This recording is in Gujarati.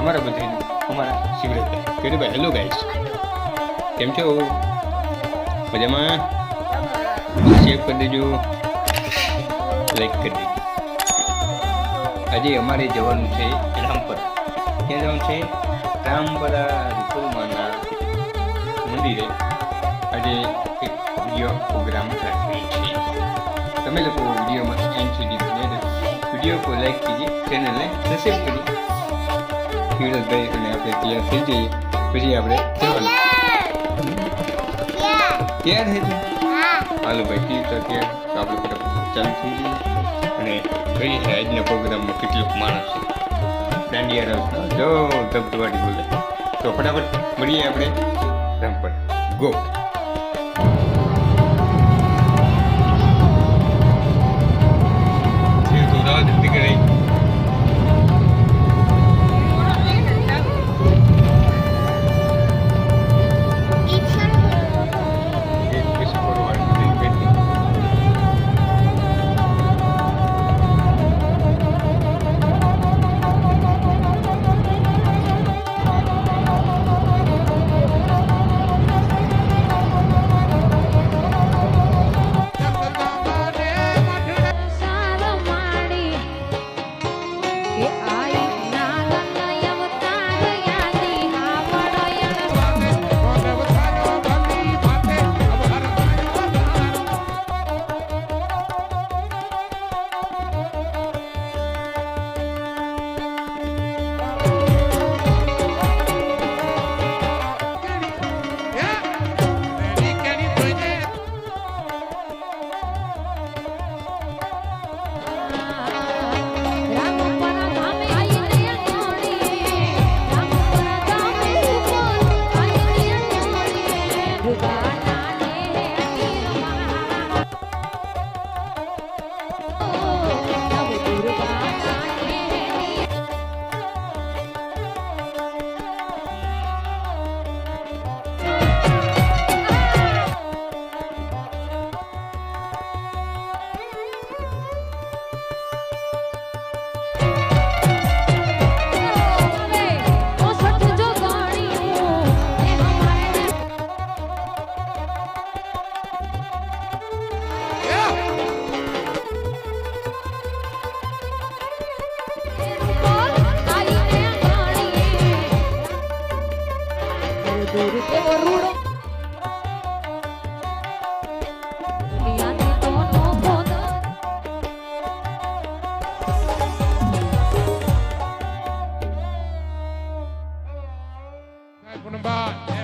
તમારા બધાનું અમારા શિવરાજભાઈ કેરીભાઈ હેલો ગાઈસ, કેમ છો? મજામાં? શેર કરી દેજો, લાઈક કરી દેજો. આજે અમારે જવાનું છે રામપર. ક્યાં જવાનું છે? રામપરા ઋતુમાના મંદિરે. આજે એક વિડીયો પ્રોગ્રામ રાખીએ છીએ. તમે લોકો વિડીયોમાં એન્ડ સુધી બને રહેજો. વિડીયો को लाइक कीजिए, चैनल ने सब्सक्राइब करिए. શિવરાજભાઈ અને આપણે તૈયાર થઈ જઈએ, પછી આપણે જવાનું. તૈયાર થઈ છે? હાલો ભાઈ, ઠીક છે. તૈયાર તો આપણે ફટાફટ ચાલુ થઈ જઈએ અને જોઈએ છે આજના પ્રોગ્રામમાં કેટલો માણસ છે. દાંડિયા રસ જો ધબધબાટી બોલે. તો ફટાફટ મળીએ આપણે રામપર. ગો. Number